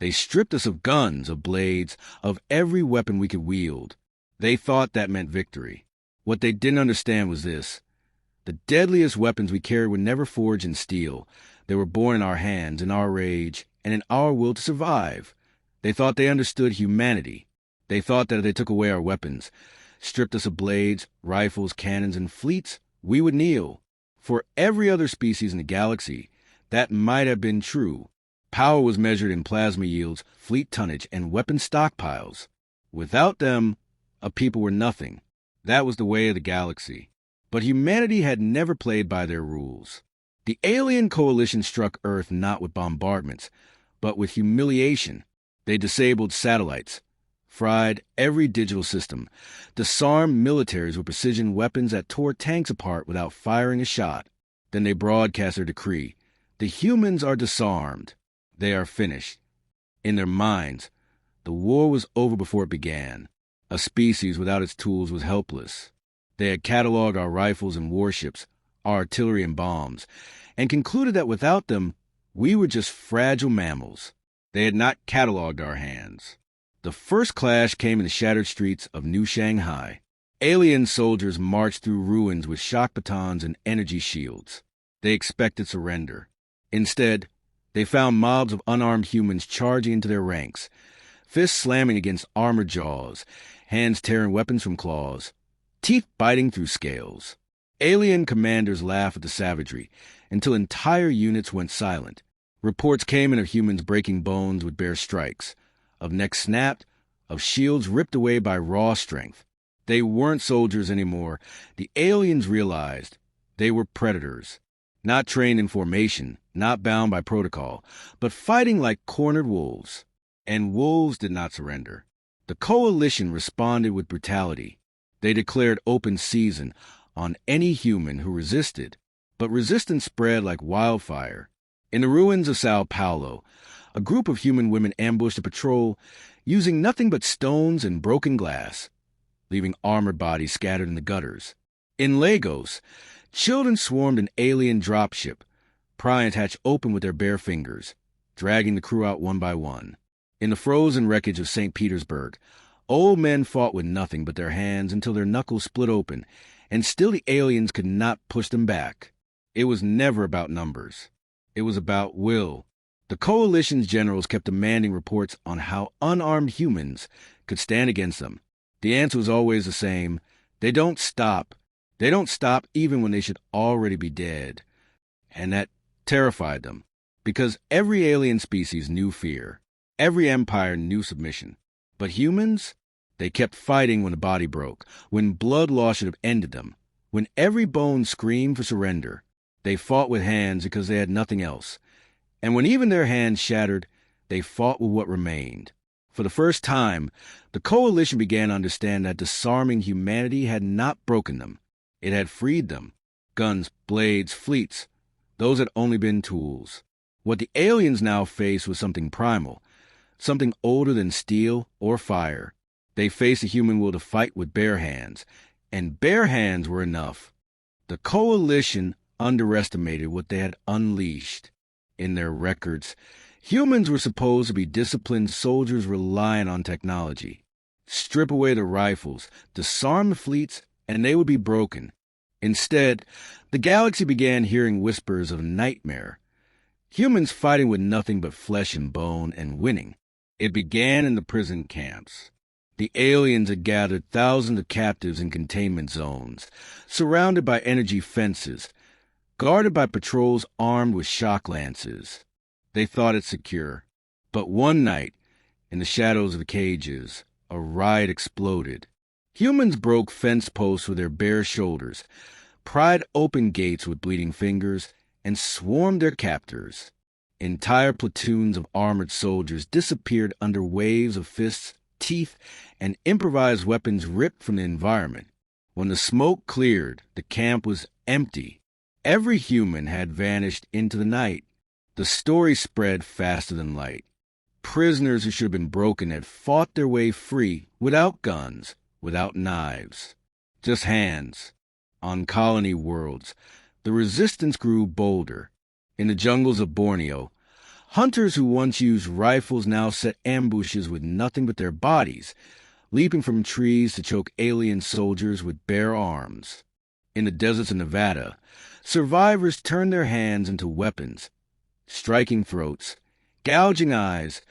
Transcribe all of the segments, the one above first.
They stripped us of guns, of blades, of every weapon we could wield. They thought that meant victory. What they didn't understand was this. The deadliest weapons we carried were never forged in steel. They were born in our hands, in our rage, and in our will to survive. They thought they understood humanity. They thought that if they took away our weapons, stripped us of blades, rifles, cannons, and fleets, we would kneel. For every other species in the galaxy, that might have been true. Power was measured in plasma yields, fleet tonnage, and weapon stockpiles. Without them, a people were nothing. That was the way of the galaxy. But humanity had never played by their rules. The alien coalition struck Earth not with bombardments, but with humiliation. They disabled satellites, fried every digital system, disarmed militaries with precision weapons that tore tanks apart without firing a shot. Then they broadcast their decree. The humans are disarmed. They are finished. In their minds, the war was over before it began. A species without its tools was helpless. They had cataloged our rifles and warships, our artillery and bombs, and concluded that without them, we were just fragile mammals. They had not cataloged our hands. The first clash came in the shattered streets of New Shanghai. Alien soldiers marched through ruins with shock batons and energy shields. They expected surrender. Instead, they found mobs of unarmed humans charging into their ranks, fists slamming against armored jaws, hands tearing weapons from claws, teeth biting through scales. Alien commanders laughed at the savagery until entire units went silent. Reports came in of humans breaking bones with bare strikes, of necks snapped, of shields ripped away by raw strength. They weren't soldiers anymore. The aliens realized they were predators, not trained in formation, not bound by protocol, but fighting like cornered wolves. And wolves did not surrender. The coalition responded with brutality. They declared open season on any human who resisted, but resistance spread like wildfire. In the ruins of Sao Paulo, a group of human women ambushed a patrol using nothing but stones and broken glass, leaving armored bodies scattered in the gutters. In Lagos, children swarmed an alien dropship, prying its hatch open with their bare fingers, dragging the crew out one by one. In the frozen wreckage of St. Petersburg, old men fought with nothing but their hands until their knuckles split open, and still the aliens could not push them back. It was never about numbers. It was about will. The coalition's generals kept demanding reports on how unarmed humans could stand against them. The answer was always the same. They don't stop. They don't stop even when they should already be dead. And that terrified them, because every alien species knew fear. Every empire knew submission. But humans, they kept fighting when the body broke, when blood loss should have ended them, when every bone screamed for surrender. They fought with hands because they had nothing else. And when even their hands shattered, they fought with what remained. For the first time, the coalition began to understand that disarming humanity had not broken them. It had freed them. Guns, blades, fleets, those had only been tools. What the aliens now faced was something primal, something older than steel or fire. They faced a human will to fight with bare hands, and bare hands were enough. The coalition underestimated what they had unleashed. In their records, humans were supposed to be disciplined soldiers relying on technology. Strip away the rifles, disarm the fleets, and they would be broken. Instead, the galaxy began hearing whispers of nightmare. Humans fighting with nothing but flesh and bone and winning. It began in the prison camps. The aliens had gathered thousands of captives in containment zones, surrounded by energy fences, guarded by patrols armed with shock lances. They thought it secure. But one night, in the shadows of the cages, a riot exploded. Humans broke fence posts with their bare shoulders, pried open gates with bleeding fingers, and swarmed their captors. Entire platoons of armored soldiers disappeared under waves of fists, teeth, and improvised weapons ripped from the environment. When the smoke cleared, the camp was empty. Every human had vanished into the night. The story spread faster than light. Prisoners who should have been broken had fought their way free without guns, without knives, just hands. On colony worlds, the resistance grew bolder. In the jungles of Borneo, Hunters who once used rifles now set ambushes with nothing but their bodies, leaping from trees to choke alien soldiers with bare arms. In the deserts of Nevada, survivors turned their hands into weapons, striking throats, gouging eyes,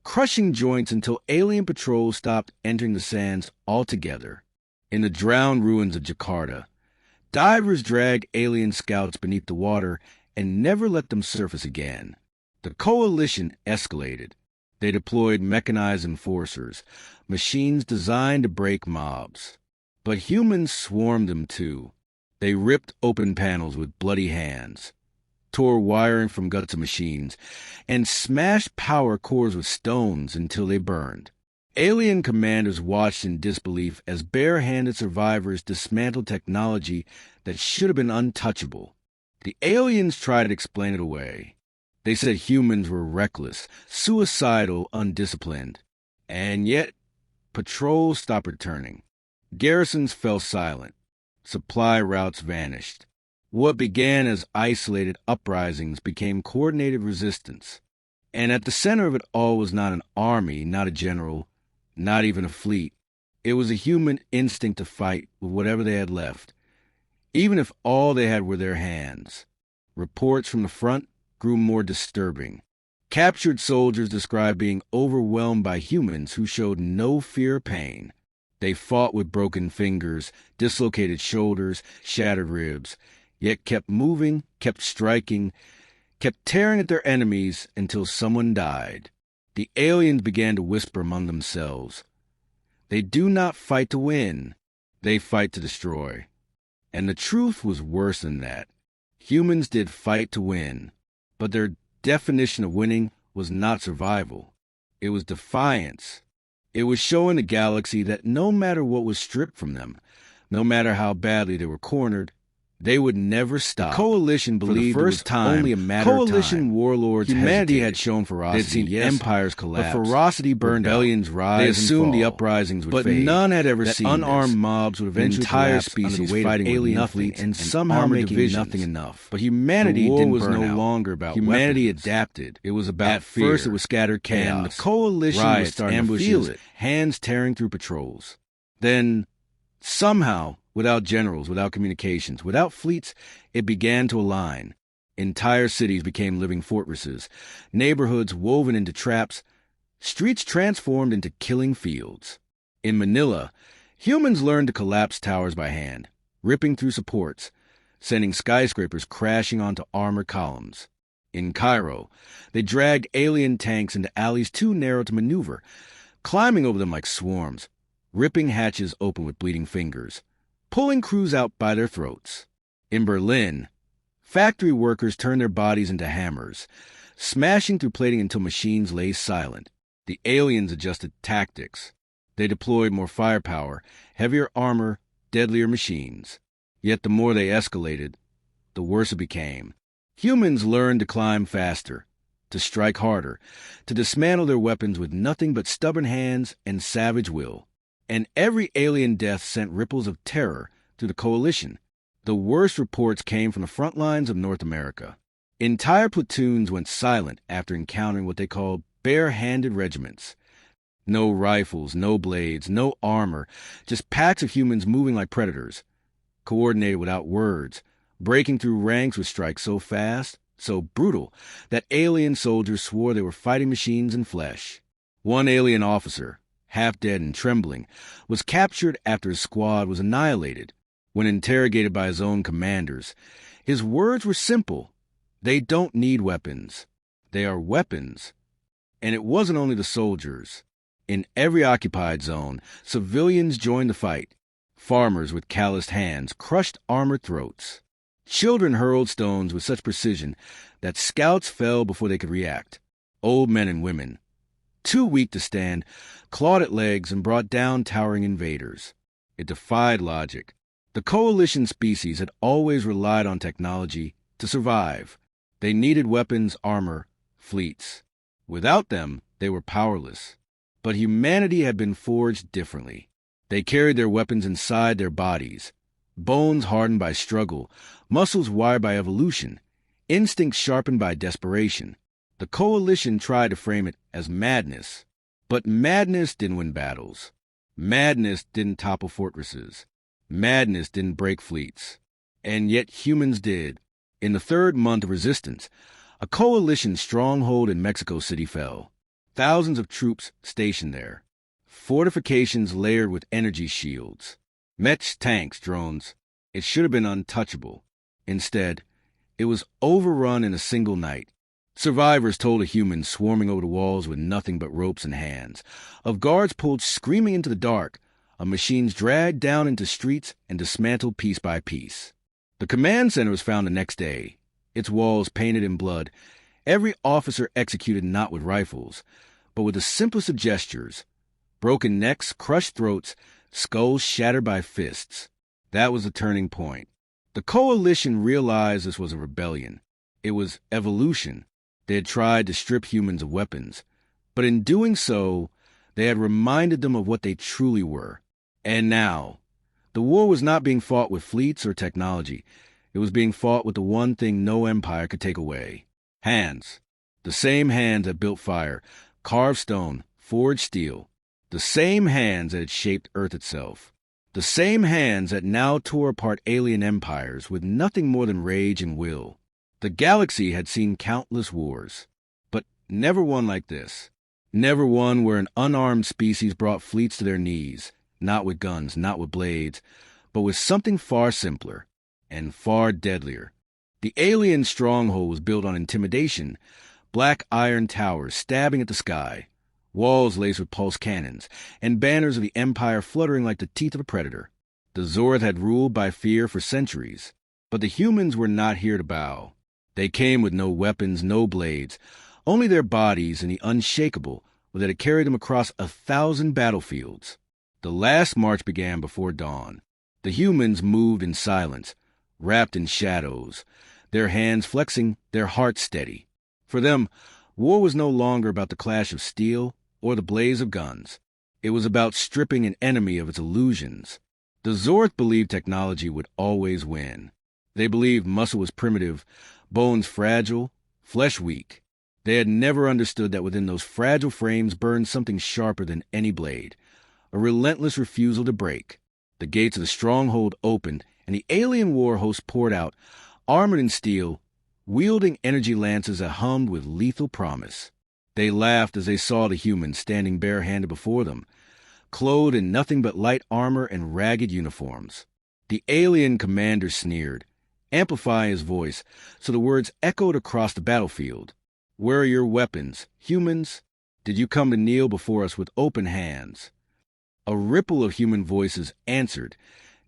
crushing joints until alien patrols stopped entering the sands altogether. In the drowned ruins of Jakarta, divers dragged alien scouts beneath the water and never let them surface again. The coalition escalated. They deployed mechanized enforcers, machines designed to break mobs. But humans swarmed them too. They ripped open panels with bloody hands, tore wiring from guts of machines, and smashed power cores with stones until they burned. Alien commanders watched in disbelief as bare-handed survivors dismantled technology that should have been untouchable. The aliens tried to explain it away. They said humans were reckless, suicidal, undisciplined. And yet, patrols stopped returning. Garrisons fell silent. Supply routes vanished. What began as isolated uprisings became coordinated resistance. And at the center of it all was not an army, not a general, not even a fleet. It was a human instinct to fight with whatever they had left, even if all they had were their hands. Reports from the front grew more disturbing. Captured soldiers described being overwhelmed by humans who showed no fear or pain. They fought with broken fingers, dislocated shoulders, shattered ribs, yet kept moving, kept striking, kept tearing at their enemies until someone died. The aliens began to whisper among themselves. They do not fight to win. They fight to destroy. And the truth was worse than that. Humans did fight to win, but their definition of winning was not survival. It was defiance. It was showing the galaxy that no matter what was stripped from them, no matter how badly they were cornered, they would never stop. The coalition believed for the first time, only a matter of time. Coalition warlords humanity had shown ferocity. They had seen empires collapse. But ferocity burned rebellions rise. They assumed the uprisings would fade. But none had ever seen unarmed mobs would eventually entire species fighting alien fleets and somehow making nothing enough. But humanity was no longer about humanity adapted. It was about fear. At first, it was scattered chaos. And the coalition was starting to feel it. Hands tearing through patrols. Then, somehow, without generals, without communications, without fleets, it began to align. Entire cities became living fortresses, neighborhoods woven into traps, streets transformed into killing fields. In Manila, humans learned to collapse towers by hand, ripping through supports, sending skyscrapers crashing onto armored columns. In Cairo, they dragged alien tanks into alleys too narrow to maneuver, climbing over them like swarms, ripping hatches open with bleeding fingers, pulling crews out by their throats. In Berlin, factory workers turned their bodies into hammers, smashing through plating until machines lay silent. The aliens adjusted tactics. They deployed more firepower, heavier armor, deadlier machines. Yet the more they escalated, the worse it became. Humans learned to climb faster, to strike harder, to dismantle their weapons with nothing but stubborn hands and savage will. And every alien death sent ripples of terror through the coalition. The worst reports came from the front lines of North America. Entire platoons went silent after encountering what they called bare-handed regiments. No rifles, no blades, no armor, just packs of humans moving like predators, coordinated without words, breaking through ranks with strikes so fast, so brutal, that alien soldiers swore they were fighting machines and flesh. One alien officer, half dead and trembling, was captured after his squad was annihilated. When interrogated by his own commanders, his words were simple. They don't need weapons. They are weapons. And it wasn't only the soldiers. In every occupied zone, civilians joined the fight. Farmers with calloused hands crushed armored throats. Children hurled stones with such precision that scouts fell before they could react. Old men and women, too weak to stand, clawed at legs and brought down towering invaders. It defied logic. The coalition species had always relied on technology to survive. They needed weapons, armor, fleets. Without them, they were powerless. But humanity had been forged differently. They carried their weapons inside their bodies. Bones hardened by struggle, muscles wired by evolution, instincts sharpened by desperation. The coalition tried to frame it as madness, but madness didn't win battles. Madness didn't topple fortresses. Madness didn't break fleets. And yet humans did. In the third month of resistance, a coalition stronghold in Mexico City fell. Thousands of troops stationed there. Fortifications layered with energy shields. Mech tanks, drones. It should have been untouchable. Instead, it was overrun in a single night. Survivors told of humans swarming over the walls with nothing but ropes in hands, of guards pulled screaming into the dark, of machines dragged down into streets and dismantled piece by piece. The command center was found the next day, its walls painted in blood, every officer executed not with rifles, but with the simplest of gestures. Broken necks, crushed throats, skulls shattered by fists. That was the turning point. The coalition realized this was a rebellion. It was evolution. They had tried to strip humans of weapons, but in doing so, they had reminded them of what they truly were. And now, the war was not being fought with fleets or technology. It was being fought with the one thing no empire could take away. Hands. The same hands that built fire, carved stone, forged steel. The same hands that had shaped Earth itself. The same hands that now tore apart alien empires with nothing more than rage and will. The galaxy had seen countless wars, but never one like this. Never one where an unarmed species brought fleets to their knees, not with guns, not with blades, but with something far simpler and far deadlier. The alien stronghold was built on intimidation, black iron towers stabbing at the sky, walls laced with pulse cannons, and banners of the Empire fluttering like the teeth of a predator. The Zorth had ruled by fear for centuries, but the humans were not here to bow. They came with no weapons, no blades, only their bodies and the unshakable that had carried them across 1,000 battlefields. The last march began before dawn. The humans moved in silence, wrapped in shadows, their hands flexing, their hearts steady. For them, war was no longer about the clash of steel or the blaze of guns. It was about stripping an enemy of its illusions. The Zorth believed technology would always win. They believed muscle was primitive, bones fragile, flesh weak. They had never understood that within those fragile frames burned something sharper than any blade, a relentless refusal to break. The gates of the stronghold opened, and the alien war host poured out, armored in steel, wielding energy lances that hummed with lethal promise. They laughed as they saw the humans standing barehanded before them, clothed in nothing but light armor and ragged uniforms. The alien commander sneered, amplifying his voice so the words echoed across the battlefield. "Where are your weapons, humans? Did you come to kneel before us with open hands?" A ripple of human voices answered,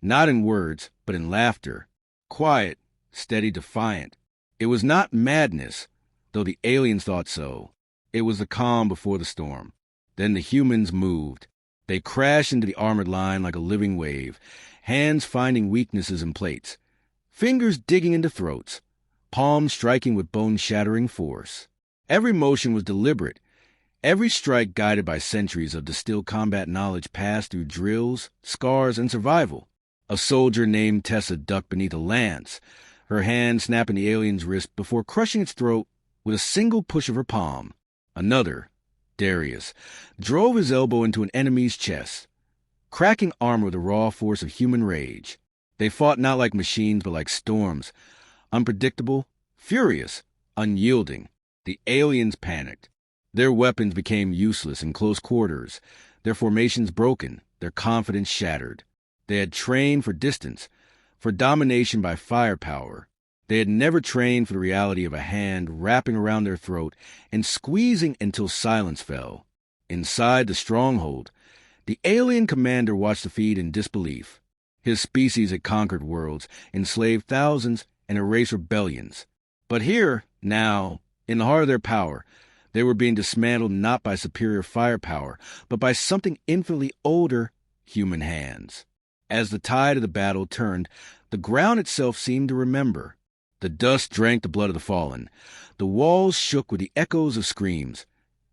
not in words, but in laughter. Quiet, steady, defiant. It was not madness, though the aliens thought so. It was the calm before the storm. Then the humans moved. They crashed into the armored line like a living wave, hands finding weaknesses in plates, fingers digging into throats, palms striking with bone-shattering force. Every motion was deliberate, every strike guided by centuries of distilled combat knowledge passed through drills, scars, and survival. A soldier named Tessa ducked beneath a lance, her hand snapping the alien's wrist before crushing its throat with a single push of her palm. Another, Darius, drove his elbow into an enemy's chest, cracking armor with the raw force of human rage. They fought not like machines but like storms, unpredictable, furious, unyielding. The aliens panicked. Their weapons became useless in close quarters, their formations broken, their confidence shattered. They had trained for distance, for domination by firepower. They had never trained for the reality of a hand wrapping around their throat and squeezing until silence fell. Inside the stronghold, the alien commander watched the feed in disbelief. His species had conquered worlds, enslaved thousands, and erased rebellions. But here, now, in the heart of their power, they were being dismantled not by superior firepower, but by something infinitely older, human hands. As the tide of the battle turned, the ground itself seemed to remember. The dust drank the blood of the fallen. The walls shook with the echoes of screams,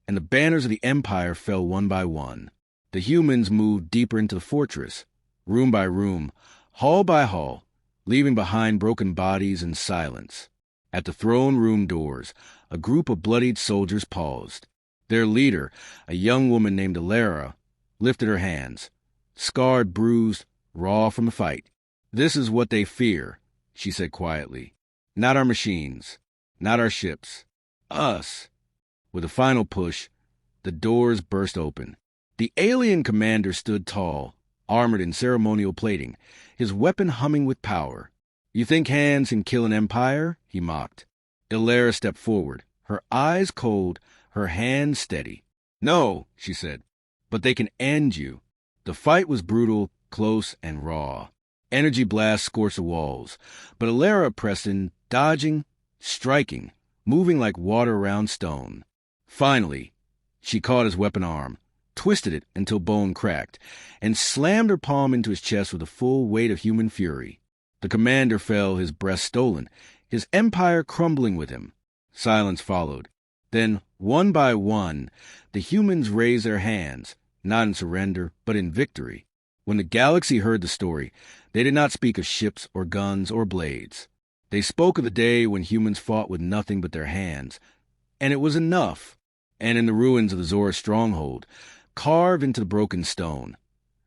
and the banners of the Empire fell one by one. The humans moved deeper into the fortress, room by room, hall by hall, leaving behind broken bodies and silence. At the throne room doors, a group of bloodied soldiers paused. Their leader, a young woman named Alara, lifted her hands, scarred, bruised, raw from the fight. "This is what they fear," she said quietly. "Not our machines, not our ships. Us." With a final push, the doors burst open. The alien commander stood tall, armored in ceremonial plating, his weapon humming with power. "You think hands can kill an empire?" he mocked. Alara stepped forward, her eyes cold, her hands steady. "No," she said, "but they can end you." The fight was brutal, close, and raw. Energy blasts scorched the walls, but Alara pressed in, dodging, striking, moving like water around stone. Finally, she caught his weapon arm, twisted it until bone cracked, and slammed her palm into his chest with the full weight of human fury. The commander fell, his breath stolen, his empire crumbling with him. Silence followed. Then, one by one, the humans raised their hands, not in surrender, but in victory. When the galaxy heard the story, they did not speak of ships or guns or blades. They spoke of the day when humans fought with nothing but their hands, and it was enough. And in the ruins of the Zora stronghold, carved into the broken stone,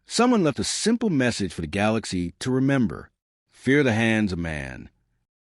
someone left a simple message for the galaxy to remember: fear the hands of man.